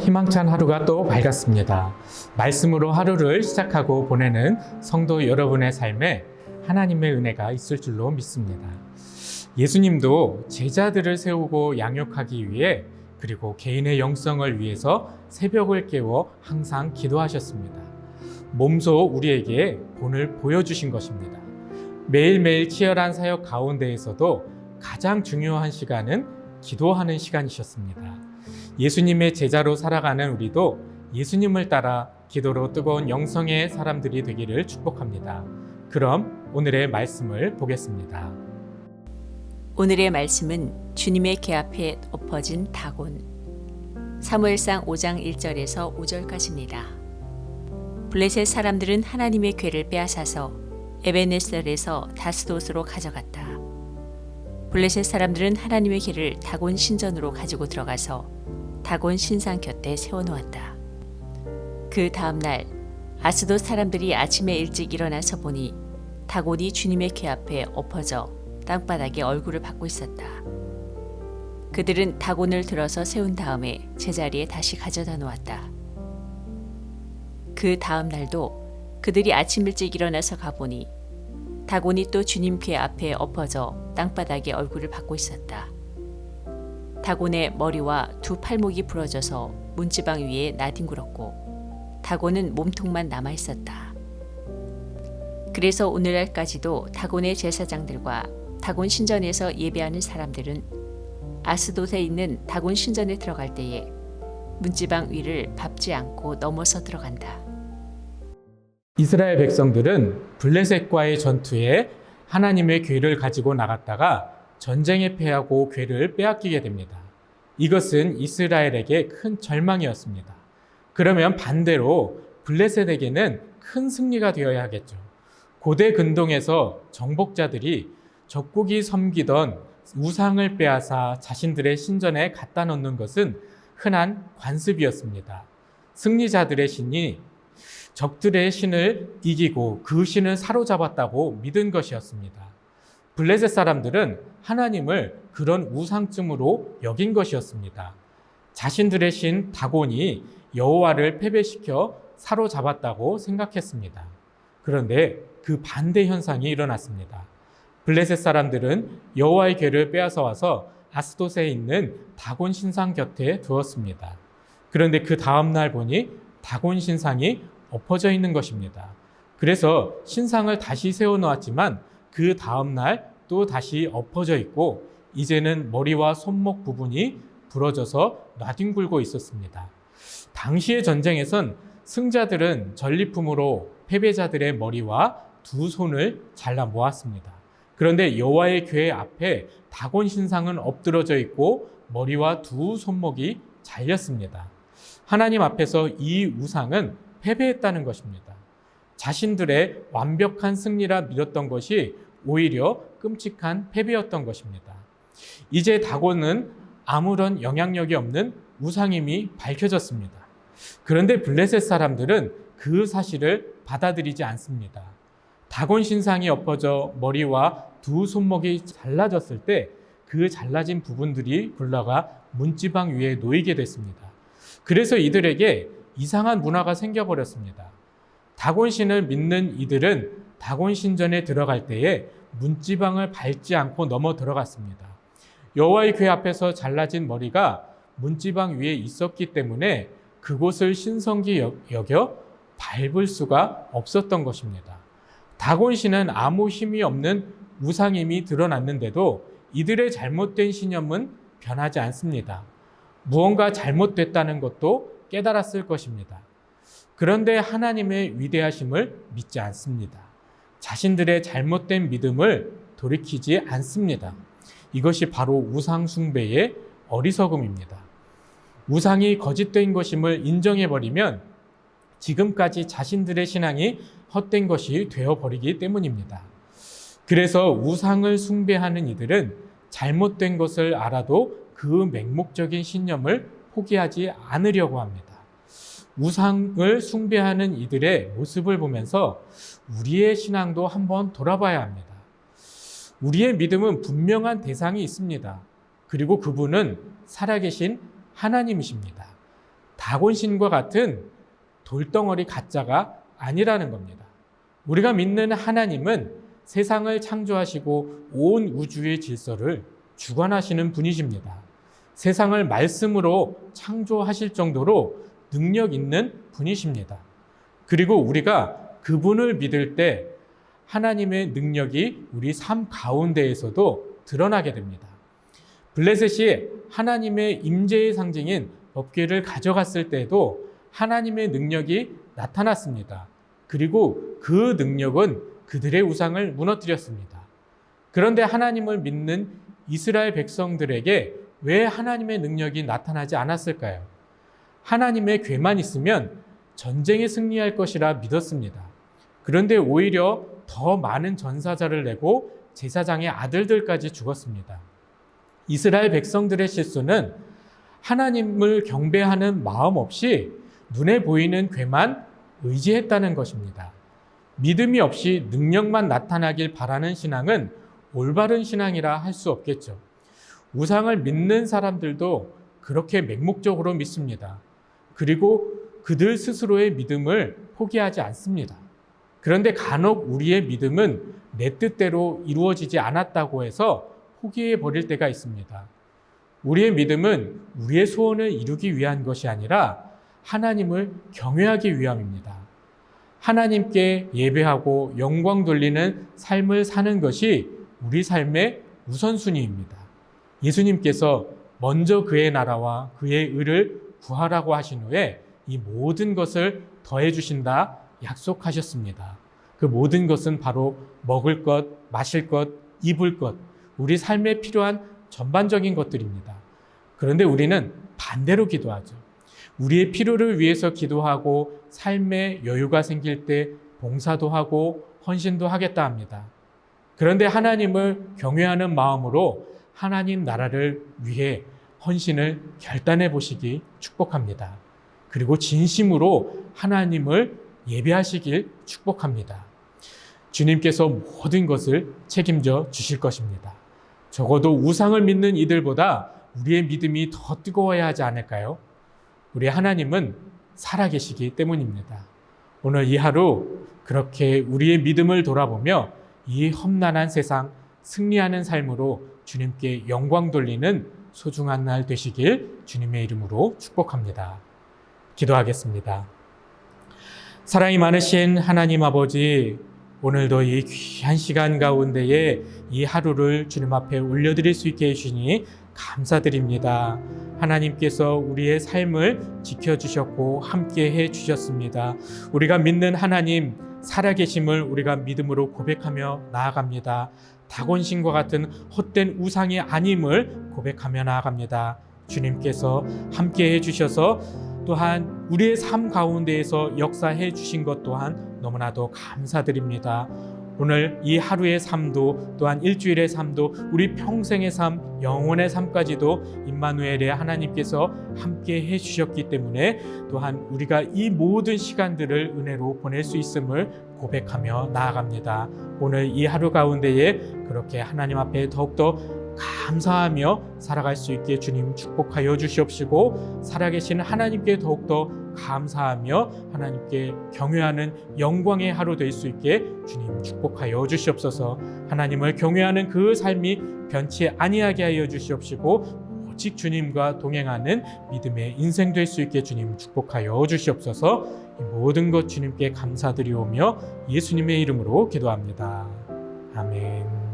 희망찬 하루가 또 밝았습니다. 말씀으로 하루를 시작하고 보내는 성도 여러분의 삶에 하나님의 은혜가 있을 줄로 믿습니다. 예수님도 제자들을 세우고 양육하기 위해 그리고 개인의 영성을 위해서 새벽을 깨워 항상 기도하셨습니다. 몸소 우리에게 본을 보여주신 것입니다. 매일매일 치열한 사역 가운데에서도 가장 중요한 시간은 기도하는 시간이셨습니다. 예수님의 제자로 살아가는 우리도 예수님을 따라 기도로 뜨거운 영성의 사람들이 되기를 축복합니다. 그럼 오늘의 말씀을 보겠습니다. 오늘의 말씀은 주님의 궤 앞에 엎어진 다곤. 사무엘상 5장 1절에서 5절까지입니다. 블레셋 사람들은 하나님의 궤를 빼앗아서 에베네셀에서 다스돗으로 가져갔다. 블레셋 사람들은 하나님의 궤를 다곤 신전으로 가지고 들어가서 다곤 신상 곁에 세워놓았다. 그 다음 날 아스돗 사람들이 아침에 일찍 일어나서 보니 다곤이 주님의 궤 앞에 엎어져 땅바닥에 얼굴을 받고 있었다. 그들은 다곤을 들어서 세운 다음에 제자리에 다시 가져다 놓았다. 그 다음 날도 그들이 아침 일찍 일어나서 가보니 다곤이 또 주님 궤 앞에 엎어져 땅바닥에 얼굴을 받고 있었다. 다곤의 머리와 두 팔목이 부러져서 문지방 위에 나뒹굴었고 다곤은 몸통만 남아 있었다. 그래서 오늘날까지도 다곤의 제사장들과 다곤 신전에서 예배하는 사람들은 아스돗에 있는 다곤 신전에 들어갈 때에 문지방 위를 밟지 않고 넘어서 들어간다. 이스라엘 백성들은 블레셋과의 전투에 하나님의 궤를 가지고 나갔다가 전쟁에 패하고 궤를 빼앗기게 됩니다. 이것은 이스라엘에게 큰 절망이었습니다. 그러면 반대로 블레셋에게는 큰 승리가 되어야 하겠죠. 고대 근동에서 정복자들이 적국이 섬기던 우상을 빼앗아 자신들의 신전에 갖다 놓는 것은 흔한 관습이었습니다. 승리자들의 신이 적들의 신을 이기고 그 신을 사로잡았다고 믿은 것이었습니다. 블레셋 사람들은 하나님을 그런 우상쯤으로 여긴 것이었습니다. 자신들의 신 다곤이 여호와를 패배시켜 사로잡았다고 생각했습니다. 그런데 그 반대 현상이 일어났습니다. 블레셋 사람들은 여호와의 궤를 빼앗아 와서 아스돗에 있는 다곤 신상 곁에 두었습니다. 그런데 그 다음 날 보니 다곤 신상이 엎어져 있는 것입니다. 그래서 신상을 다시 세워놓았지만 그 다음 날 또 다시 엎어져 있고 이제는 머리와 손목 부분이 부러져서 나뒹굴고 있었습니다. 당시의 전쟁에선 승자들은 전리품으로 패배자들의 머리와 두 손을 잘라 모았습니다. 그런데 여호와의 궤 앞에 다곤 신상은 엎드러져 있고 머리와 두 손목이 잘렸습니다. 하나님 앞에서 이 우상은 패배했다는 것입니다. 자신들의 완벽한 승리라 믿었던 것이 오히려 끔찍한 패배였던 것입니다. 이제 다곤은 아무런 영향력이 없는 우상임이 밝혀졌습니다. 그런데 블레셋 사람들은 그 사실을 받아들이지 않습니다. 다곤 신상이 엎어져 머리와 두 손목이 잘라졌을 때 그 잘라진 부분들이 굴러가 문지방 위에 놓이게 됐습니다. 그래서 이들에게 이상한 문화가 생겨버렸습니다. 다곤 신을 믿는 이들은 다곤 신전에 들어갈 때에 문지방을 밟지 않고 넘어 들어갔습니다. 여호와의 궤 앞에서 잘라진 머리가 문지방 위에 있었기 때문에 그곳을 신성히 여겨 밟을 수가 없었던 것입니다. 다곤 신은 아무 힘이 없는 우상임이 드러났는데도 이들의 잘못된 신념은 변하지 않습니다. 무언가 잘못됐다는 것도 깨달았을 것입니다. 그런데 하나님의 위대하심을 믿지 않습니다. 자신들의 잘못된 믿음을 돌이키지 않습니다. 이것이 바로 우상 숭배의 어리석음입니다. 우상이 거짓된 것임을 인정해버리면 지금까지 자신들의 신앙이 헛된 것이 되어버리기 때문입니다. 그래서 우상을 숭배하는 이들은 잘못된 것을 알아도 그 맹목적인 신념을 포기하지 않으려고 합니다. 우상을 숭배하는 이들의 모습을 보면서 우리의 신앙도 한번 돌아봐야 합니다. 우리의 믿음은 분명한 대상이 있습니다. 그리고 그분은 살아계신 하나님이십니다. 다곤신과 같은 돌덩어리 가짜가 아니라는 겁니다. 우리가 믿는 하나님은 세상을 창조하시고 온 우주의 질서를 주관하시는 분이십니다. 세상을 말씀으로 창조하실 정도로 능력 있는 분이십니다. 그리고 우리가 그분을 믿을 때 하나님의 능력이 우리 삶 가운데에서도 드러나게 됩니다. 블레셋이 하나님의 임재의 상징인 법궤를 가져갔을 때도 하나님의 능력이 나타났습니다. 그리고 그 능력은 그들의 우상을 무너뜨렸습니다. 그런데 하나님을 믿는 이스라엘 백성들에게 왜 하나님의 능력이 나타나지 않았을까요? 하나님의 궤만 있으면 전쟁에 승리할 것이라 믿었습니다. 그런데 오히려 더 많은 전사자를 내고 제사장의 아들들까지 죽었습니다. 이스라엘 백성들의 실수는 하나님을 경배하는 마음 없이 눈에 보이는 궤만 의지했다는 것입니다. 믿음이 없이 능력만 나타나길 바라는 신앙은 올바른 신앙이라 할 수 없겠죠. 우상을 믿는 사람들도 그렇게 맹목적으로 믿습니다. 그리고 그들 스스로의 믿음을 포기하지 않습니다. 그런데 간혹 우리의 믿음은 내 뜻대로 이루어지지 않았다고 해서 포기해 버릴 때가 있습니다. 우리의 믿음은 우리의 소원을 이루기 위한 것이 아니라 하나님을 경외하기 위함입니다. 하나님께 예배하고 영광 돌리는 삶을 사는 것이 우리 삶의 우선순위입니다. 예수님께서 먼저 그의 나라와 그의 의를 구하라고 하신 후에 이 모든 것을 더해 주신다 약속하셨습니다. 그 모든 것은 바로 먹을 것, 마실 것, 입을 것, 우리 삶에 필요한 전반적인 것들입니다. 그런데 우리는 반대로 기도하죠. 우리의 필요를 위해서 기도하고 삶에 여유가 생길 때 봉사도 하고 헌신도 하겠다 합니다. 그런데 하나님을 경외하는 마음으로 하나님 나라를 위해 헌신을 결단해 보시기 축복합니다. 그리고 진심으로 하나님을 예배하시길 축복합니다. 주님께서 모든 것을 책임져 주실 것입니다. 적어도 우상을 믿는 이들보다 우리의 믿음이 더 뜨거워야 하지 않을까요? 우리 하나님은 살아계시기 때문입니다. 오늘 이 하루 그렇게 우리의 믿음을 돌아보며 이 험난한 세상 승리하는 삶으로 주님께 영광 돌리는 소중한 날 되시길 주님의 이름으로 축복합니다. 기도하겠습니다. 사랑이 많으신 하나님 아버지, 오늘도 이 귀한 시간 가운데에 이 하루를 주님 앞에 올려드릴 수 있게 해주시니 감사드립니다. 하나님께서 우리의 삶을 지켜주셨고 함께 해주셨습니다. 우리가 믿는 하나님 살아계심을 우리가 믿음으로 고백하며 나아갑니다. 다곤신과 같은 헛된 우상이 아님을 고백하며 나아갑니다. 주님께서 함께 해주셔서 또한 우리의 삶 가운데에서 역사해 주신 것 또한 너무나도 감사드립니다. 오늘 이 하루의 삶도 또한 일주일의 삶도 우리 평생의 삶, 영원의 삶까지도 임마누엘의 하나님께서 함께 해주셨기 때문에 또한 우리가 이 모든 시간들을 은혜로 보낼 수 있음을 고백하며 나아갑니다. 오늘 이 하루 가운데에 그렇게 하나님 앞에 더욱더 감사하며 살아갈 수 있게 주님 축복하여 주시옵시고, 살아계신 하나님께 더욱더 감사하며 하나님께 경외하는 영광의 하루 될 수 있게 주님 축복하여 주시옵소서. 하나님을 경외하는 그 삶이 변치 아니하게 하여 주시옵시고, 오직 주님과 동행하는 믿음의 인생 될 수 있게 주님 축복하여 주시옵소서. 이 모든 것 주님께 감사드리오며 예수님의 이름으로 기도합니다. 아멘.